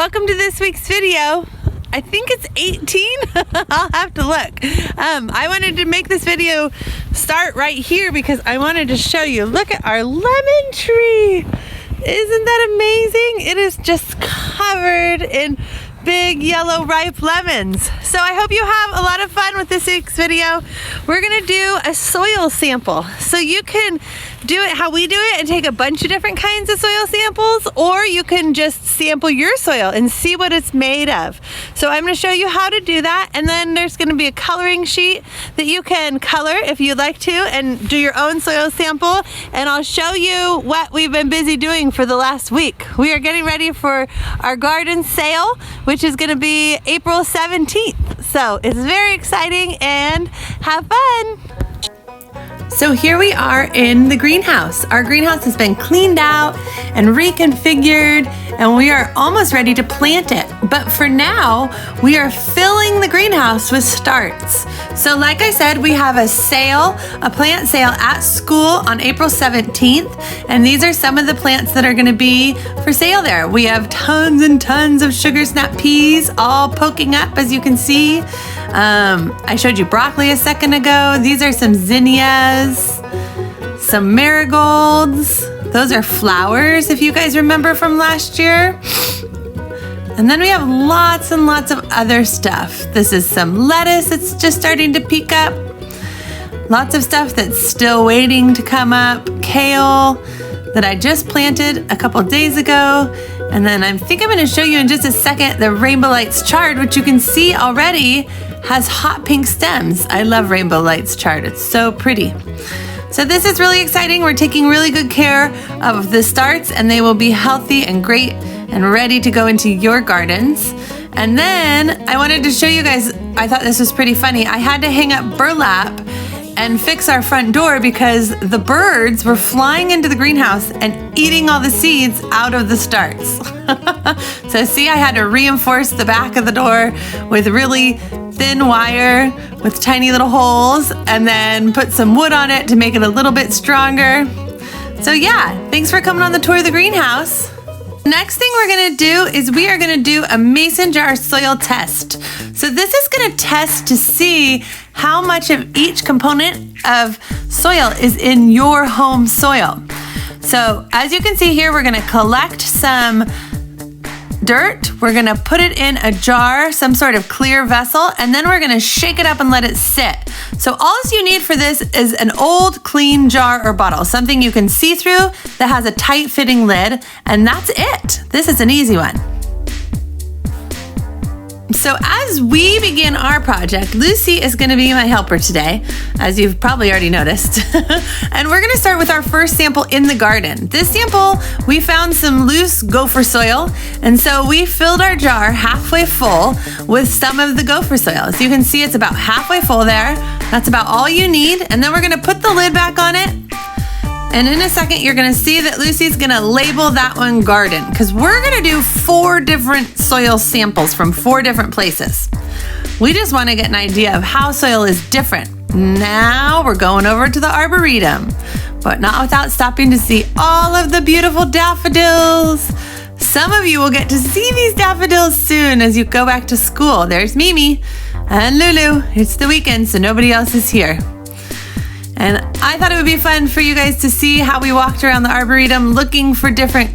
welcome to this week's video. I think it's 18. I'll have to look. I wanted to make this video start right here because I wanted to show you. Look at our lemon tree. Isn't that amazing? It is just covered in big yellow ripe lemons. So I hope you have a lot of fun with this week's video. We're gonna do a soil sample. So you can do it how we do it and take a bunch of different kinds of soil samples, or you can just sample your soil and see what it's made of. So I'm gonna show you how to do that, and then there's gonna be a coloring sheet that you can color if you'd like to and do your own soil sample, and I'll show you what we've been busy doing for the last week. We are getting ready for our garden sale, which is gonna be April 17th. So it's very exciting, and have fun. So here we are in the greenhouse. Our greenhouse has been cleaned out and reconfigured, and we are almost ready to plant it. But for now, we are filling the greenhouse with starts. So like I said, we have a sale, a plant sale at school on April 17th, and these are some of the plants that are gonna be for sale there. We have tons and tons of sugar snap peas all poking up, as you can see. I showed you broccoli a second ago. These are some zinnias, some marigolds. Those are flowers, if you guys remember from last year. And then we have lots and lots of other stuff. This is some lettuce that's just starting to peek up. Lots of stuff that's still waiting to come up. Kale that I just planted a couple days ago. And then I think I'm gonna show you in just a second the Rainbow Lights chard, which you can see already has hot pink stems. I love Rainbow Lights chard, it's so pretty. So this is really exciting. We're taking really good care of the starts, and they will be healthy and great and ready to go into your gardens. And then I wanted to show you guys, I thought this was pretty funny. I had to hang up burlap and fix our front door because the birds were flying into the greenhouse and eating all the seeds out of the starts. So see, I had to reinforce the back of the door with really thin wire with tiny little holes, and then put some wood on it to make it a little bit stronger. So yeah, thanks for coming on the tour of the greenhouse. Next thing we're gonna do is we are gonna do a mason jar soil test. So this is gonna test to see how much of each component of soil is in your home soil. So as you can see here, we're gonna collect some dirt, we're gonna put it in a jar, some sort of clear vessel, and then we're gonna shake it up and let it sit. So all you need for this is an old clean jar or bottle, something you can see through that has a tight fitting lid, and that's it. This is an easy one. So as we begin our project, Lucy is going to be my helper today, as you've probably already noticed. And we're going to start with our first sample in the garden. This sample, we found some loose gopher soil, and so we filled our jar halfway full with some of the gopher soil. As you can see, it's about halfway full there. That's about all you need. And then we're going to put the lid back on it. And in a second, you're gonna see that Lucy's gonna label that one garden, because we're gonna do 4 different soil samples from 4 different places. We just wanna get an idea of how soil is different. Now we're going over to the Arboretum, but not without stopping to see all of the beautiful daffodils. Some of you will get to see these daffodils soon as you go back to school. There's Mimi and Lulu. It's the weekend, so nobody else is here. And I thought it would be fun for you guys to see how we walked around the Arboretum looking for different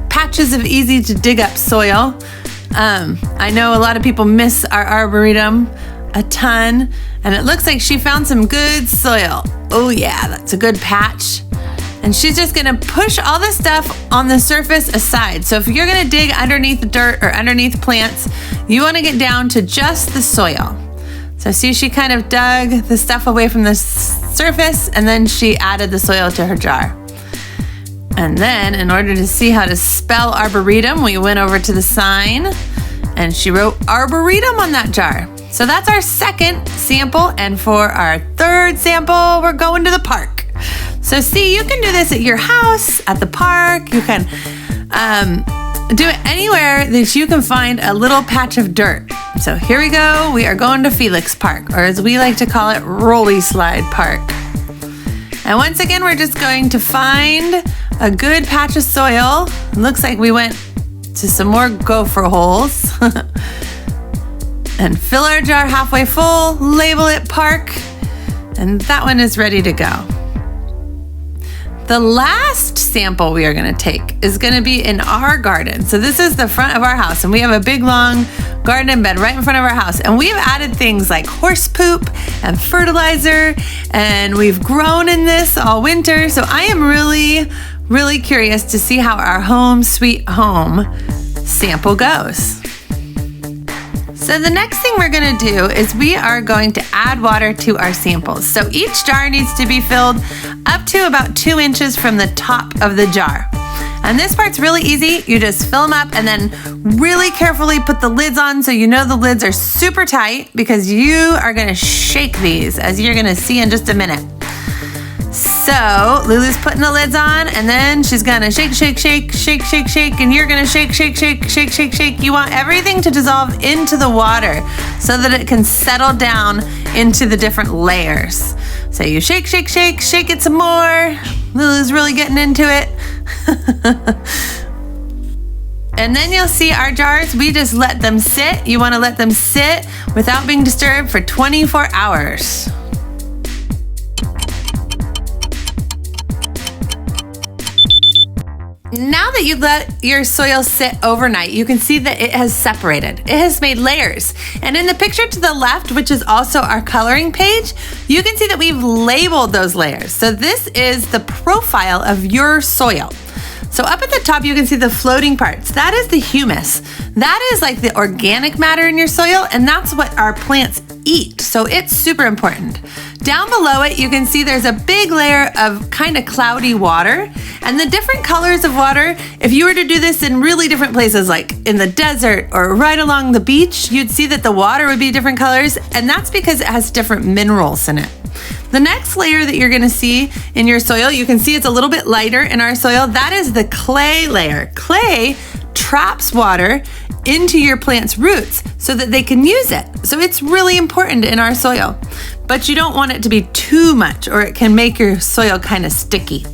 patches of easy to dig up soil. I know a lot of people miss our Arboretum a ton, and it looks like she found some good soil. Oh yeah, that's a good patch. And she's just gonna push all the stuff on the surface aside. So if you're gonna dig underneath the dirt or underneath plants, you wanna get down to just the soil. So see, she kind of dug the stuff away from the surface, and then she added the soil to her jar. And then in order to see how to spell Arboretum, we went over to the sign and she wrote Arboretum on that jar. So that's our second sample. And for our third sample, we're going to the park. So see, you can do this at your house, at the park. You can do it anywhere that you can find a little patch of dirt. So here we go. We are going to Felix Park, or as we like to call it, Rolly Slide Park. And once again, we're just going to find a good patch of soil. It looks like we went to some more gopher holes. And fill our jar halfway full, label it Park, and that one is ready to go. The last sample we are gonna take is gonna be in our garden. So this is the front of our house, and we have a big long garden bed right in front of our house. And we've added things like horse poop and fertilizer, and we've grown in this all winter. So I am really curious to see how our home sweet home sample goes. So the next thing we're gonna do is we are going to add water to our samples. So each jar needs to be filled up to about 2 inches from the top of the jar. And this part's really easy. You just fill them up and then really carefully put the lids on so you know the lids are super tight, because you are gonna shake these, as you're gonna see in just a minute. So Lulu's putting the lids on, and then she's gonna shake, shake, shake, shake, shake, shake, and you're gonna shake, shake, shake, shake, shake, shake. You want everything to dissolve into the water so that it can settle down into the different layers. So you shake, shake, shake, shake it some more. Lulu's really getting into it. And then you'll see our jars, we just let them sit. You wanna let them sit without being disturbed for 24 hours. Now that you've let your soil sit overnight, you can see that it has separated. It has made layers. And in the picture to the left, which is also our coloring page, you can see that we've labeled those layers. So this is the profile of your soil. So up at the top, you can see the floating parts. That is the humus. That is like the organic matter in your soil, and that's what our plants eat. So it's super important. Down below it, you can see there's a big layer of kind of cloudy water. And the different colors of water, if you were to do this in really different places, like in the desert or right along the beach, you'd see that the water would be different colors, and that's because it has different minerals in it. The next layer that you're gonna see in your soil, you can see it's a little bit lighter in our soil. That is the clay layer. Clay traps water into your plant's roots so that they can use it. So it's really important in our soil, but you don't want it to be too much or it can make your soil kind of sticky.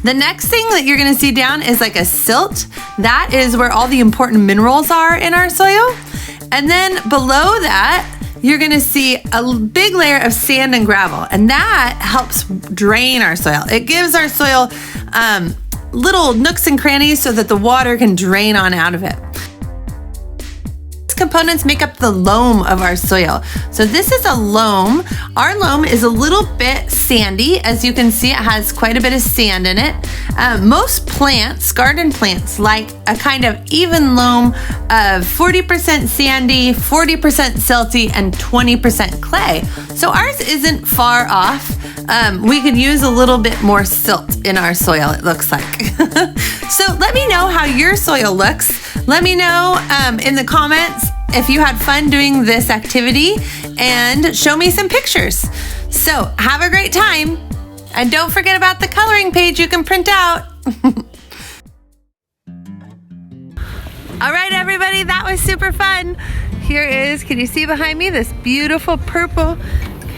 The next thing that you're gonna see down is like a silt. That is where all the important minerals are in our soil. And then below that, you're gonna see a big layer of sand and gravel, and that helps drain our soil. It gives our soil little nooks and crannies so that the water can drain on out of it. Components make up the loam of our soil. So this is a loam. Our loam is a little bit sandy. As you can see, it has quite a bit of sand in it. Most plants, garden plants, like a kind of even loam of 40% sandy, 40% silty, and 20% clay. So ours isn't far off. We could use a little bit more silt in our soil, it looks like. So let me know how your soil looks. Let me know in the comments if you had fun doing this activity, and show me some pictures. So have a great time, and don't forget about the coloring page you can print out. All right, everybody, that was super fun. Here is, can you see behind me, this beautiful purple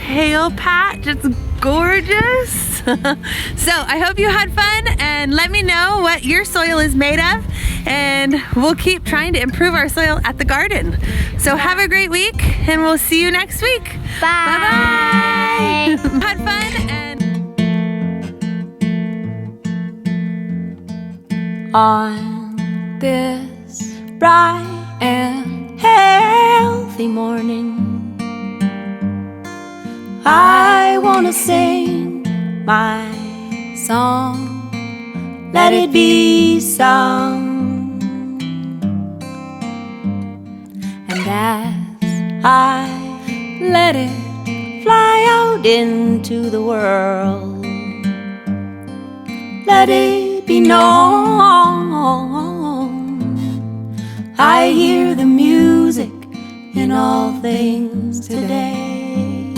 kale patch? It's gorgeous. So I hope you had fun, and let me know what your soil is made of, and we'll keep trying to improve our soil at the garden. So have a great week, and we'll see you next week. Bye. Bye-bye. Had fun, and on this bright and healthy morning, I wanna sing my song, let it be sung. And as I let it fly out into the world, let it be known I hear the music in all things today.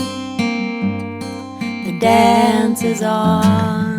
The dance is on.